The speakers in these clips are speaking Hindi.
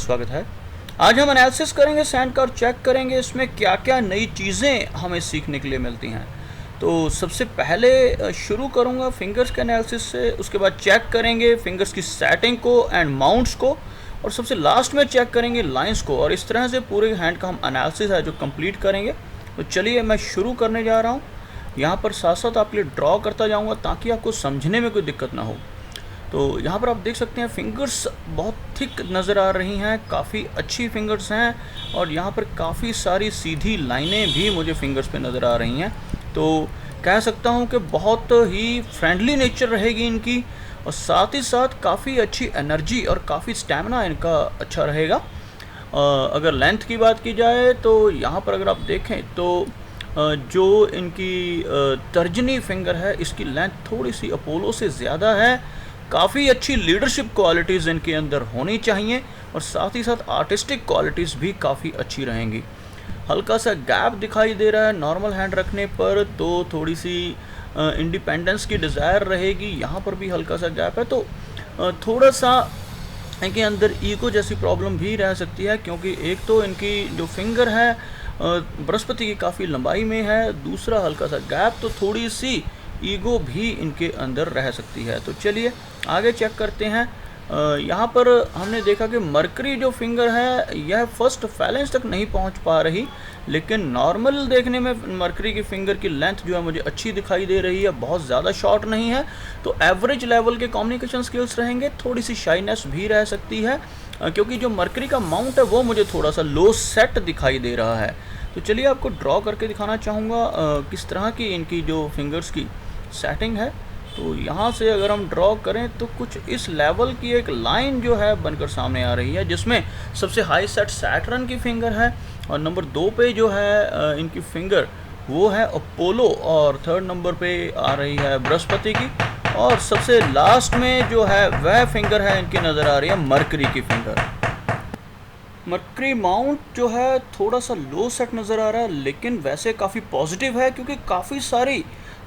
स्वागत है। आज हम एनालिसिस करेंगे सैंड का और चेक करेंगे इसमें क्या क्या नई चीज़ें हमें सीखने के लिए मिलती हैं। तो सबसे पहले शुरू करूंगा फिंगर्स के एनालिसिस से, उसके बाद चेक करेंगे फिंगर्स की सेटिंग को एंड माउंट्स को, और सबसे लास्ट में चेक करेंगे लाइंस को। और इस तरह से पूरे हैंड का हम एनालिसिस है जो कंप्लीट करेंगे। तो चलिए मैं शुरू करने जा रहा हूँ। यहाँ पर साथ साथ आपके लिए ड्रॉ करता जाऊँगा ताकि आपको समझने में कोई दिक्कत ना हो। तो यहाँ पर आप देख सकते हैं फिंगर्स बहुत थिक नज़र आ रही हैं, काफ़ी अच्छी फिंगर्स हैं, और यहाँ पर काफ़ी सारी सीधी लाइनें भी मुझे फिंगर्स पे नज़र आ रही हैं। तो कह सकता हूँ कि बहुत ही फ्रेंडली नेचर रहेगी इनकी, और साथ ही साथ काफ़ी अच्छी एनर्जी और काफ़ी स्टैमिना इनका अच्छा रहेगा। अगर लेंथ की बात की जाए तो यहाँ पर अगर आप देखें तो जो इनकी तर्जनी फिंगर है इसकी लेंथ थोड़ी सी अपोलो से ज़्यादा है। काफ़ी अच्छी लीडरशिप क्वालिटीज़ इनके अंदर होनी चाहिए, और साथ ही साथ आर्टिस्टिक क्वालिटीज़ भी काफ़ी अच्छी रहेंगी। हल्का सा गैप दिखाई दे रहा है नॉर्मल हैंड रखने पर, तो थोड़ी सी इंडिपेंडेंस की डिज़ायर रहेगी। यहाँ पर भी हल्का सा गैप है, तो थोड़ा सा इनके अंदर ईगो जैसी प्रॉब्लम भी रह सकती है, क्योंकि एक तो इनकी जो फिंगर है बृहस्पति की काफ़ी लंबाई में है, दूसरा हल्का सा गैप, तो थोड़ी सी ईगो भी इनके अंदर रह सकती है। तो चलिए आगे चेक करते हैं। यहाँ पर हमने देखा कि मरकरी जो फिंगर है यह फर्स्ट फैलेंस तक नहीं पहुँच पा रही, लेकिन नॉर्मल देखने में मरकरी की फिंगर की लेंथ जो है मुझे अच्छी दिखाई दे रही है, बहुत ज़्यादा शॉर्ट नहीं है। तो एवरेज लेवल के कम्युनिकेशन स्किल्स रहेंगे, थोड़ी सी शाइनेस भी रह सकती है, क्योंकि जो मरकरी का माउंट है वो मुझे थोड़ा सा लो सेट दिखाई दे रहा है। तो चलिए आपको ड्रॉ करके दिखाना चाहूँगा किस तरह की इनकी जो फिंगर्स की सेटिंग है। तो यहाँ से अगर हम ड्रॉ करें तो कुछ इस लेवल की एक लाइन जो है बनकर सामने आ रही है, जिसमें सबसे हाई सेट सैटर्न की फिंगर है, और नंबर 2 पे जो है इनकी फिंगर वो है अपोलो, और थर्ड नंबर पे आ रही है बृहस्पति की, और सबसे लास्ट में जो है वह फिंगर है इनकी नज़र आ रही है मरकरी की फिंगर। मरकरी माउंट जो है थोड़ा सा लो सेट नज़र आ रहा है, लेकिन वैसे काफ़ी पॉजिटिव है, क्योंकि काफ़ी सारी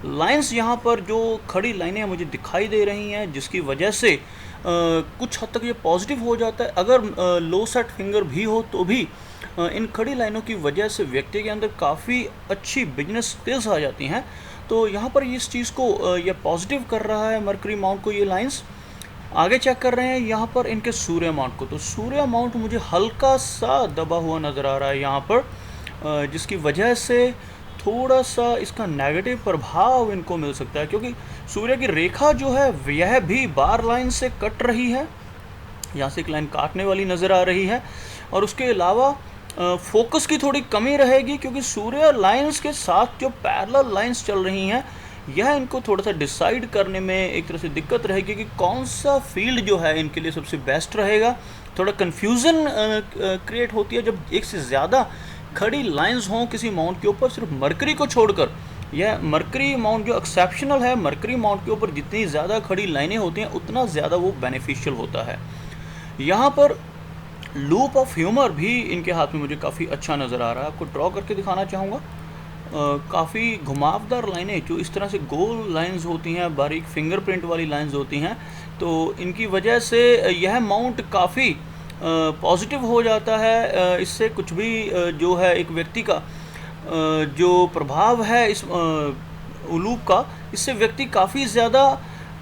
लाइंस यहाँ पर जो खड़ी लाइनें मुझे दिखाई दे रही हैं, जिसकी वजह से कुछ हद तक ये पॉजिटिव हो जाता है। अगर लो सेट फिंगर भी हो तो भी इन खड़ी लाइनों की वजह से व्यक्ति के अंदर काफ़ी अच्छी बिजनेस स्किल्स आ जाती हैं। तो यहाँ पर इस चीज़ को ये पॉजिटिव कर रहा है मरकरी माउंट को ये लाइंस। आगे चेक कर रहे हैं यहाँ पर इनके सूर्य माउंट को। तो सूर्य माउंट मुझे हल्का सा दबा हुआ नज़र आ रहा है यहाँ पर, जिसकी वजह से थोड़ा सा इसका नेगेटिव प्रभाव इनको मिल सकता है, क्योंकि सूर्य की रेखा जो है यह भी बार लाइन से कट रही है। यहाँ से एक लाइन काटने वाली नज़र आ रही है, और उसके अलावा फोकस की थोड़ी कमी रहेगी, क्योंकि सूर्य लाइंस के साथ जो पैरेलल लाइंस चल रही हैं यह इनको थोड़ा सा डिसाइड करने में एक तरह से दिक्कत रहेगी कि कौन सा फील्ड जो है इनके लिए सबसे बेस्ट रहेगा। थोड़ा कन्फ्यूज़न क्रिएट होती है जब एक से ज़्यादा खड़ी लाइंस हों किसी माउंट के ऊपर, सिर्फ मरकरी को छोड़कर। यह मरकरी माउंट जो एक्सेप्शनल है, मरकरी माउंट के ऊपर जितनी ज़्यादा खड़ी लाइनें होती हैं उतना ज़्यादा वो बेनिफिशियल होता है। यहाँ पर लूप ऑफ ह्यूमर भी इनके हाथ में मुझे काफ़ी अच्छा नज़र आ रहा है, आपको ड्रॉ करके दिखाना चाहूँगा। काफ़ी घुमावदार लाइनें जो इस तरह से गोल लाइंस होती हैं, बारीक फिंगरप्रिंट वाली लाइंस होती हैं, तो इनकी वजह से यह माउंट काफ़ी पॉजिटिव हो जाता है। इससे कुछ भी जो है एक व्यक्ति का जो प्रभाव है इस उलूप का, इससे व्यक्ति काफ़ी ज़्यादा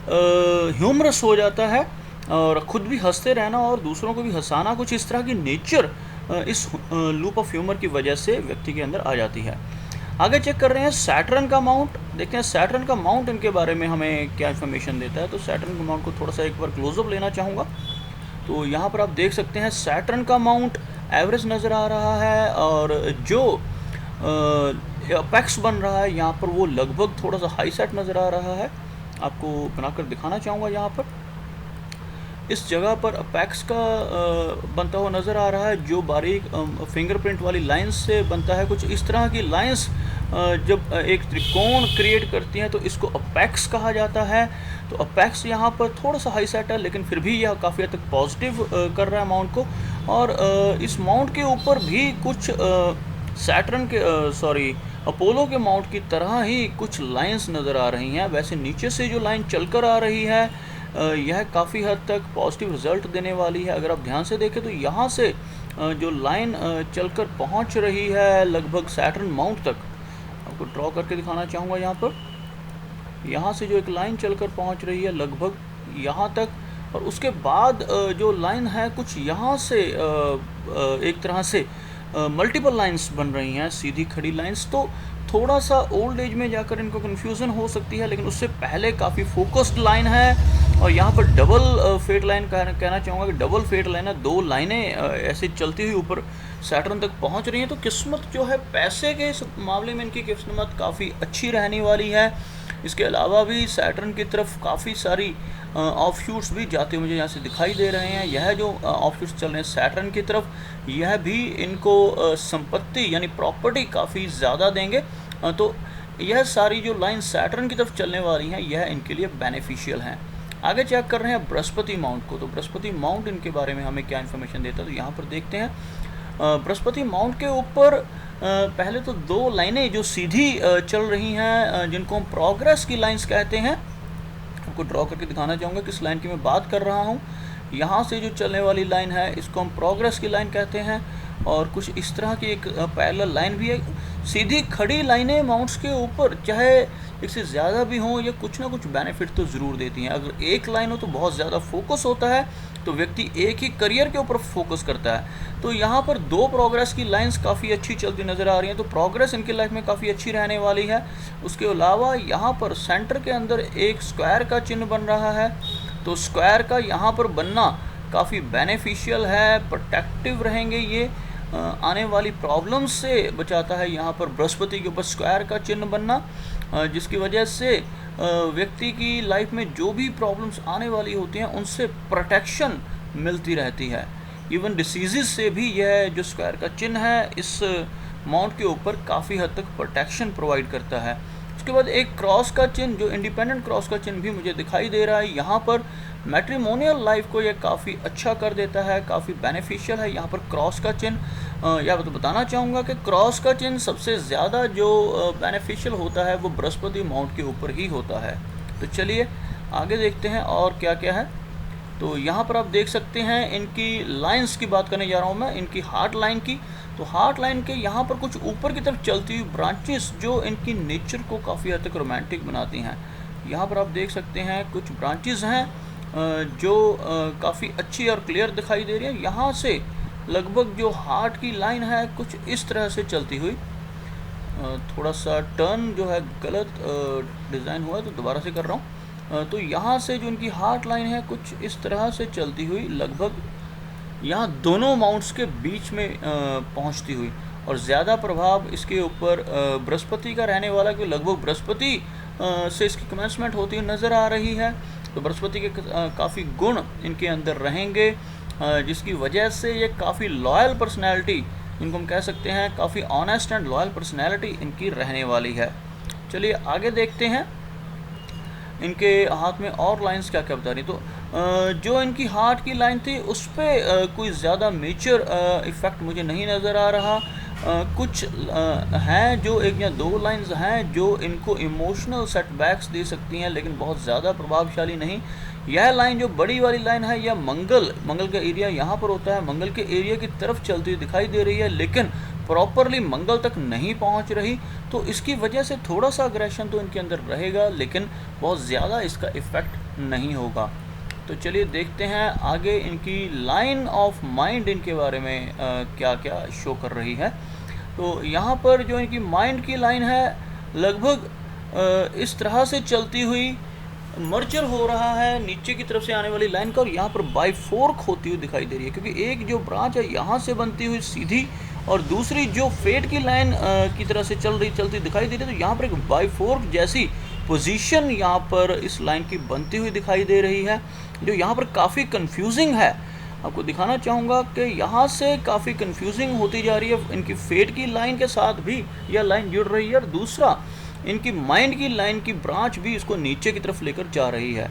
ह्यूमरस हो जाता है, और ख़ुद भी हंसते रहना और दूसरों को भी हंसाना, कुछ इस तरह की नेचर इस लूप ऑफ ह्यूमर की वजह से व्यक्ति के अंदर आ जाती है। आगे चेक कर रहे हैं सैटर्न का माउंट। देखते हैं सैटर्न का माउंट इनके बारे में हमें क्या इन्फॉर्मेशन देता है। तो सैटर्न का माउंट को थोड़ा सा एक बार क्लोजअप लेना चाहूँगा। तो यहाँ पर आप देख सकते हैं सैटर्न का माउंट एवरेज नज़र आ रहा है, और जो अपेक्स बन रहा है यहाँ पर वो लगभग थोड़ा सा हाई सेट नज़र आ रहा है। आपको बनाकर दिखाना चाहूँगा। यहाँ पर इस जगह पर अपेक्स का बनता हुआ नज़र आ रहा है, जो बारीक फिंगरप्रिंट वाली लाइंस से बनता है। कुछ इस तरह की लाइंस जब एक त्रिकोण क्रिएट करती हैं तो इसको अपेक्स कहा जाता है। तो अपेक्स यहाँ पर थोड़ा सा हाई सेट है, लेकिन फिर भी यह काफ़ी हद तक पॉजिटिव कर रहा है माउंट को। और इस माउंट के ऊपर भी कुछ सैटर्न के अपोलो के माउंट की तरह ही कुछ लाइंस नज़र आ रही हैं। वैसे नीचे से जो लाइन चलकर आ रही है यह काफ़ी हद तक पॉजिटिव रिजल्ट देने वाली है। अगर आप ध्यान से देखें तो यहाँ से जो लाइन चलकर पहुँच रही है लगभग सैटर्न माउंट तक, आपको ड्रॉ करके दिखाना चाहूँगा यहाँ पर। यहाँ से जो एक लाइन चलकर पहुँच रही है लगभग यहाँ तक, और उसके बाद जो लाइन है कुछ यहाँ से एक तरह से मल्टीपल लाइंस बन रही हैं, सीधी खड़ी लाइंस। तो थोड़ा सा ओल्ड एज में जाकर इनको कन्फ्यूज़न हो सकती है, लेकिन उससे पहले काफ़ी फोकस्ड लाइन है। और यहाँ पर डबल फेट लाइन कहना चाहूँगा कि डबल फेट लाइन है, दो लाइनें ऐसे चलती हुई ऊपर सैटर्न तक पहुँच रही हैं। तो किस्मत जो है, पैसे के इस मामले में इनकी किस्मत काफ़ी अच्छी रहने वाली है। इसके अलावा भी सैटर्न की तरफ काफ़ी सारी ऑफ शूट्स भी जाते हुए मुझे यहाँ से दिखाई दे रहे हैं। यह जो ऑफ शूट्स चल रहे हैं सैटर्न की तरफ, यह भी इनको संपत्ति यानी प्रॉपर्टी काफ़ी ज़्यादा देंगे। तो यह सारी जो लाइन सैटर्न की तरफ चलने वाली हैं, यह इनके लिए बेनिफिशियल हैं। आगे चेक कर रहे हैं बृहस्पति माउंट को। तो बृहस्पति माउंट इनके बारे में हमें क्या इन्फॉर्मेशन देता है, तो यहाँ पर देखते हैं बृहस्पति माउंट के ऊपर पहले तो दो लाइनें जो सीधी चल रही हैं, जिनको हम प्रोग्रेस की लाइंस कहते हैं। आपको ड्रॉ करके दिखाना चाहूँगा किस लाइन की मैं बात कर रहा हूँ। यहाँ से जो चलने वाली लाइन है, इसको हम प्रोग्रेस की लाइन कहते हैं। और कुछ इस तरह की एक पैरेलल लाइन भी है। सीधी खड़ी लाइनें माउंट्स के ऊपर चाहे एक से ज़्यादा भी हों, या कुछ ना कुछ बेनिफिट तो ज़रूर देती हैं। अगर एक लाइन हो तो बहुत ज़्यादा फोकस होता है, तो व्यक्ति एक ही करियर के ऊपर फोकस करता है। तो यहाँ पर दो प्रोग्रेस की लाइंस काफ़ी अच्छी चलती नज़र आ रही हैं, तो प्रोग्रेस इनकी लाइफ में काफ़ी अच्छी रहने वाली है। उसके अलावा यहाँ पर सेंटर के अंदर एक स्क्वायर का चिन्ह बन रहा है, तो स्क्वायर का यहाँ पर बनना काफ़ी बेनिफिशियल है, प्रोटेक्टिव रहेंगे ये, आने वाली प्रॉब्लम्स से बचाता है। यहाँ पर बृहस्पति के ऊपर स्क्वायर का चिन्ह बनना, जिसकी वजह से व्यक्ति की लाइफ में जो भी प्रॉब्लम्स आने वाली होती हैं उनसे प्रोटेक्शन मिलती रहती है। इवन डिसीज़ से भी यह जो स्क्वायर का चिन्ह है इस माउंट के ऊपर काफ़ी हद तक प्रोटेक्शन प्रोवाइड करता है। उसके बाद एक क्रॉस का चिन्ह, जो इंडिपेंडेंट क्रॉस का चिन्ह भी मुझे दिखाई दे रहा है। यहाँ पर मैट्रिमोनियल लाइफ को यह काफ़ी अच्छा कर देता है, काफ़ी बेनिफिशियल है। यहाँ पर क्रॉस का चिन्ह या तो बताना चाहूँगा कि क्रॉस का चिन्ह सबसे ज़्यादा जो बेनिफिशियल होता है वो बृहस्पति माउंट के ऊपर ही होता है। तो चलिए आगे देखते हैं और क्या क्या है। तो यहाँ पर आप देख सकते हैं इनकी लाइंस की बात करने जा रहा हूँ मैं, इनकी हार्ट लाइन की। तो हार्ट लाइन के यहाँ पर कुछ ऊपर की तरफ चलती हुई ब्रांचेस जो इनकी नेचर को काफ़ी हद तक रोमांटिक बनाती हैं। यहाँ पर आप देख सकते हैं कुछ ब्रांचेस हैं जो काफ़ी अच्छी और क्लियर दिखाई दे रही है। यहाँ से लगभग जो हार्ट की लाइन है कुछ इस तरह से चलती हुई, थोड़ा सा टर्न जो है गलत डिज़ाइन हुआ है तो दोबारा से कर रहा हूँ। तो यहाँ से जो इनकी हार्ट लाइन है कुछ इस तरह से चलती हुई लगभग यहाँ दोनों माउंट्स के बीच में पहुँचती हुई, और ज़्यादा प्रभाव इसके ऊपर बृहस्पति का रहने वाला, कि लगभग बृहस्पति से इसकी कमेंसमेंट होती हुई नज़र आ रही है। तो बृहस्पति के काफ़ी गुण इनके अंदर रहेंगे, जिसकी वजह से ये काफ़ी लॉयल पर्सनैलिटी, इनको हम कह सकते हैं काफ़ी ऑनेस्ट एंड लॉयल पर्सनैलिटी इनकी रहने वाली है। चलिए आगे देखते हैं इनके हाथ में और लाइंस क्या क्या बता रही। तो जो इनकी हार्ट की लाइन थी उस पर कोई ज़्यादा मेजर इफ़ेक्ट मुझे नहीं नज़र आ रहा। कुछ हैं जो एक या दो लाइंस हैं जो इनको इमोशनल सेटबैक्स दे सकती हैं, लेकिन बहुत ज़्यादा प्रभावशाली नहीं। यह लाइन जो बड़ी वाली लाइन है यह मंगल का एरिया यहाँ पर होता है, मंगल के एरिया की तरफ चलती हुई दिखाई दे रही है, लेकिन प्रॉपरली मंगल तक नहीं पहुँच रही। तो इसकी वजह से थोड़ा सा अग्रेशन तो इनके अंदर रहेगा, लेकिन बहुत ज़्यादा इसका इफ़ेक्ट नहीं होगा। तो चलिए देखते हैं आगे इनकी लाइन ऑफ माइंड इनके बारे में क्या क्या शो कर रही है। तो यहाँ पर जो इनकी माइंड की लाइन है लगभग इस तरह से चलती हुई मर्जर हो रहा है नीचे की तरफ से आने वाली लाइन का, और यहाँ पर बाई फोर्क होती हुई दिखाई दे रही है, क्योंकि एक जो ब्रांच है यहाँ से बनती हुई सीधी, और दूसरी जो फेट की लाइन की तरह से चलती दिखाई दे रही है। तो यहाँ पर एक बाई फोर्क जैसी पोजीशन यहाँ पर इस लाइन की बनती हुई दिखाई दे रही है, जो यहाँ पर काफ़ी कंफ्यूजिंग है। आपको दिखाना चाहूँगा कि यहाँ से काफ़ी कंफ्यूजिंग होती जा रही है, इनकी फेट की लाइन के साथ भी यह लाइन जुड़ रही है, और दूसरा इनकी माइंड की लाइन की ब्रांच भी इसको नीचे की तरफ लेकर जा रही है।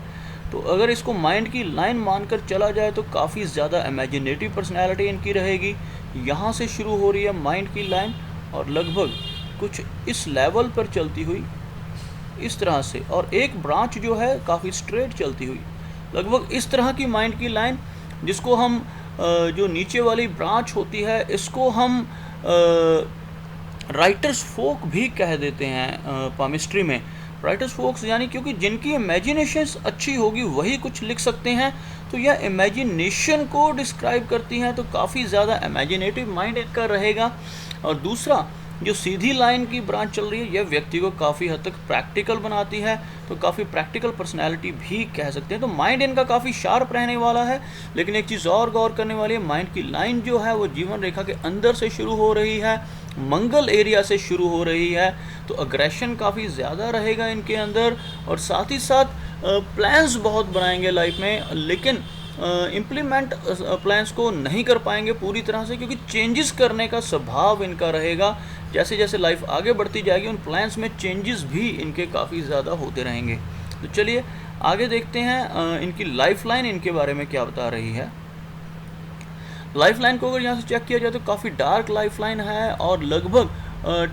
तो अगर इसको माइंड की लाइन मानकर चला जाए तो काफ़ी ज़्यादा इमेजिनेटिव पर्सनैलिटी इनकी रहेगी। यहाँ से शुरू हो रही है माइंड की लाइन, और लगभग कुछ इस लेवल पर चलती हुई इस तरह से, और एक ब्रांच जो है काफ़ी स्ट्रेट चलती हुई। लगभग इस तरह की माइंड की लाइन, जिसको हम जो नीचे वाली ब्रांच होती है इसको हम राइटर्स फोक भी कह देते हैं पामिस्ट्री में। राइटर्स फोक्स यानी क्योंकि जिनकी इमेजिनेशन अच्छी होगी वही कुछ लिख सकते हैं, तो यह इमेजिनेशन को डिस्क्राइब करती हैं, तो काफ़ी ज़्यादा इमेजिनेटिव माइंड इनका रहेगा। और दूसरा, जो सीधी लाइन की ब्रांच चल रही है यह व्यक्ति को काफ़ी हद तक प्रैक्टिकल बनाती है, तो काफ़ी प्रैक्टिकल पर्सनैलिटी भी कह सकते हैं। तो माइंड इनका काफ़ी शार्प रहने वाला है। लेकिन एक चीज़ और गौर करने वाली है, माइंड की लाइन जो है वो जीवन रेखा के अंदर से शुरू हो रही है, मंगल एरिया से शुरू हो रही है, तो अग्रेशन काफ़ी ज़्यादा रहेगा इनके अंदर। और साथ ही साथ प्लान्स बहुत बनाएंगे लाइफ में, लेकिन इम्प्लीमेंट प्लान्स को नहीं कर पाएंगे पूरी तरह से, क्योंकि चेंजेस करने का स्वभाव इनका रहेगा। जैसे जैसे लाइफ आगे बढ़ती जाएगी उन प्लान्स में चेंजेस भी इनके काफ़ी ज़्यादा होते रहेंगे। तो चलिए आगे देखते हैं इनकी लाइफ लाइन इनके बारे में क्या बता रही है। लाइफ लाइन को अगर यहाँ से चेक किया जाए तो काफ़ी डार्क लाइफ लाइन है, और लगभग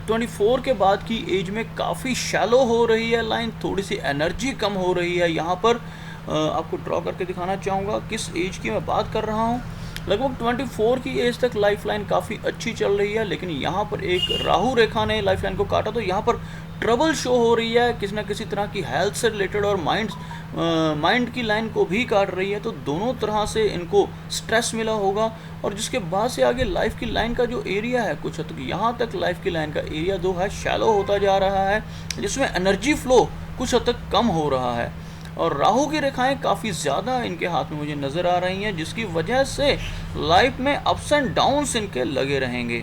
24 के बाद की एज में काफ़ी शैलो हो रही है लाइन, थोड़ी सी एनर्जी कम हो रही है। यहाँ पर आपको ड्रॉ करके दिखाना चाहूँगा किस एज की मैं बात कर रहा हूँ। लगभग 24 की एज तक लाइफ लाइन काफ़ी अच्छी चल रही है, लेकिन यहाँ पर एक राहु रेखा ने लाइफ लाइन को काटा, तो यहाँ पर ट्रबल शो हो रही है किसी ना किसी तरह की हेल्थ से रिलेटेड, और माइंड की लाइन को भी काट रही है। तो दोनों तरह से इनको स्ट्रेस मिला होगा। और जिसके बाद से आगे लाइफ की लाइन का जो एरिया है, कुछ हद तक यहाँ तक लाइफ की लाइन का एरिया जो है शैलो होता जा रहा है, जिसमें एनर्जी फ्लो कुछ हद तक कम हो रहा है। और राहु की रेखाएं काफ़ी ज़्यादा इनके हाथ में मुझे नज़र आ रही हैं, जिसकी वजह से लाइफ में अप्स एंड डाउन्स इनके लगे रहेंगे।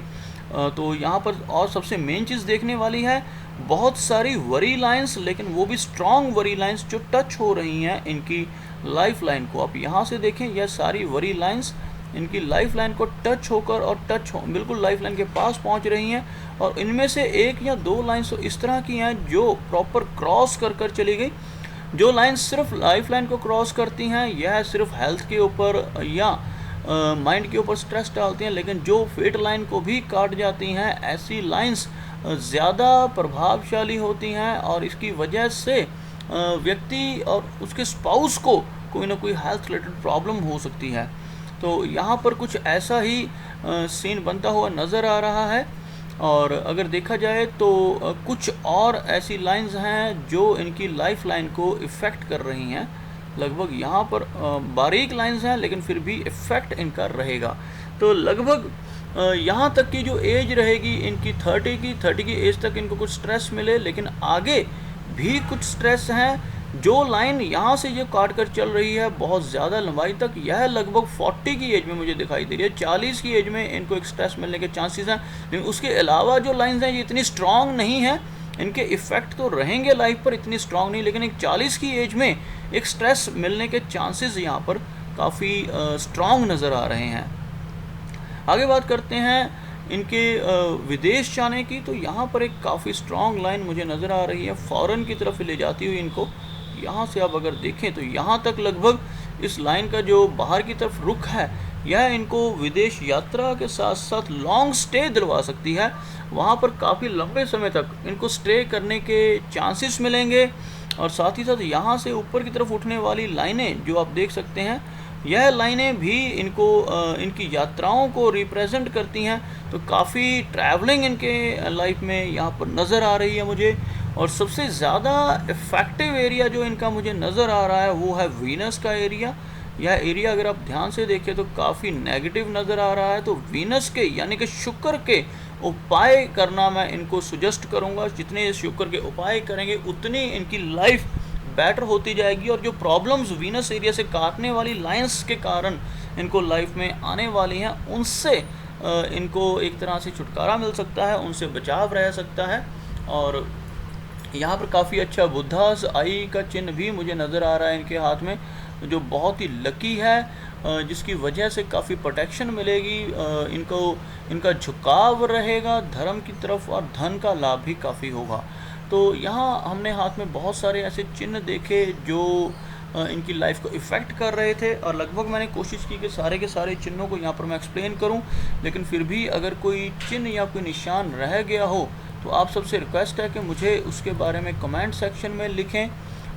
तो यहाँ पर और सबसे मेन चीज़ देखने वाली है, बहुत सारी वरी लाइंस, लेकिन वो भी स्ट्रॉन्ग वरी लाइंस जो टच हो रही हैं इनकी लाइफ लाइन को। आप यहाँ से देखें, यह सारी वरी लाइंस इनकी लाइफ लाइन को टच होकर और बिल्कुल लाइफ लाइन के पास पहुँच रही हैं। और इनमें से एक या दो लाइंस तो इस तरह की हैं जो प्रॉपर क्रॉस कर चली गई। जो लाइंस सिर्फ लाइफ लाइन को क्रॉस करती हैं यह सिर्फ हेल्थ के ऊपर या माइंड के ऊपर स्ट्रेस डालती हैं, लेकिन जो फेट लाइन को भी काट जाती हैं ऐसी लाइंस ज़्यादा प्रभावशाली होती हैं, और इसकी वजह से व्यक्ति और उसके स्पाउस को कोई ना कोई हेल्थ रिलेटेड प्रॉब्लम हो सकती है। तो यहाँ पर कुछ ऐसा ही सीन बनता हुआ नज़र आ रहा है। और अगर देखा जाए तो कुछ और ऐसी लाइंस हैं जो इनकी लाइफ लाइन को इफ़ेक्ट कर रही हैं। लगभग यहाँ पर बारीक लाइंस हैं, लेकिन फिर भी इफ़ेक्ट इनका रहेगा। तो लगभग यहाँ तक की जो एज रहेगी इनकी 30 की एज तक इनको कुछ स्ट्रेस मिले, लेकिन आगे भी कुछ स्ट्रेस हैं। जो लाइन यहाँ से ये काट कर चल रही है बहुत ज़्यादा लंबाई तक, यह लगभग 40 की एज में मुझे दिखाई दे रही है। 40 की एज में इनको एक स्ट्रेस मिलने के चांसेस हैं, लेकिन उसके अलावा जो लाइंस हैं ये इतनी स्ट्रॉन्ग नहीं है। इनके इफ़ेक्ट तो रहेंगे लाइफ पर, इतनी स्ट्रॉन्ग नहीं, लेकिन एक 40 की एज में एक स्ट्रेस मिलने के चांसेस यहाँ पर काफ़ी स्ट्रॉन्ग नज़र आ रहे हैं। आगे बात करते हैं इनके विदेश जाने की, तो यहाँ पर एक काफ़ी स्ट्रॉन्ग लाइन मुझे नज़र आ रही है फ़ॉरेन की तरफ ले जाती हुई इनको। यहाँ से आप अगर देखें तो यहाँ तक लगभग इस लाइन का जो बाहर की तरफ रुख है यह इनको विदेश यात्रा के साथ साथ लॉन्ग स्टे दिलवा सकती है। वहाँ पर काफ़ी लंबे समय तक इनको स्टे करने के चांसेस मिलेंगे। और साथ ही साथ यहाँ से ऊपर की तरफ उठने वाली लाइनें जो आप देख सकते हैं, यह लाइनें भी इनको इनकी यात्राओं को रिप्रेजेंट करती हैं। तो काफ़ी ट्रैवलिंग इनके लाइफ में यहाँ पर नज़र आ रही है मुझे। और सबसे ज़्यादा इफ़ेक्टिव एरिया जो इनका मुझे नज़र आ रहा है वो है वीनस का एरिया। यह एरिया अगर आप ध्यान से देखें तो काफ़ी नेगेटिव नज़र आ रहा है। तो वीनस के यानी कि शुक्र के उपाय करना मैं इनको सुजेस्ट करूँगा। जितने शुक्र के उपाय करेंगे उतनी इनकी लाइफ बेटर होती जाएगी, और जो प्रॉब्लम्स वीनस एरिया से काटने वाली लाइंस के कारण इनको लाइफ में आने वाली हैं उनसे इनको एक तरह से छुटकारा मिल सकता है, उनसे बचाव रह सकता है। और यहाँ पर काफ़ी अच्छा बुद्धास आई का चिन्ह भी मुझे नज़र आ रहा है इनके हाथ में, जो बहुत ही लकी है, जिसकी वजह से काफ़ी प्रोटेक्शन मिलेगी इनको। इनका झुकाव रहेगा धर्म की तरफ, और धन का लाभ भी काफ़ी होगा। तो यहाँ हमने हाथ में बहुत सारे ऐसे चिन्ह देखे जो इनकी लाइफ को इफ़ेक्ट कर रहे थे, और लगभग मैंने कोशिश की कि सारे के सारे चिन्हों को यहाँ पर मैं एक्सप्लेन करूँ। लेकिन फिर भी अगर कोई चिन्ह या कोई निशान रह गया हो तो आप सबसे रिक्वेस्ट है कि मुझे उसके बारे में कमेंट सेक्शन में लिखें।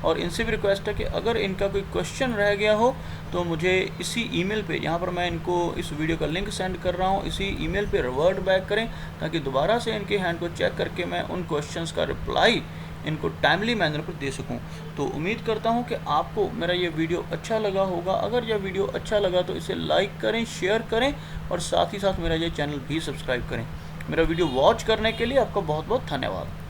और इनसे भी रिक्वेस्ट है कि अगर इनका कोई क्वेश्चन रह गया हो तो मुझे इसी ईमेल पे, यहाँ पर मैं इनको इस वीडियो का लिंक सेंड कर रहा हूँ, इसी ईमेल पे रिवर्ट बैक करें ताकि दोबारा से इनके हैंड को चेक करके मैं उन क्वेश्चंस का रिप्लाई इनको टाइमली मैनर पर दे सकूं। तो उम्मीद करता हूं कि आपको मेरा ये वीडियो अच्छा लगा होगा। अगर यह वीडियो अच्छा लगा तो इसे लाइक करें, शेयर करें और साथ ही साथ मेरा ये चैनल भी सब्सक्राइब करें। मेरा वीडियो वॉच करने के लिए आपका बहुत बहुत धन्यवाद।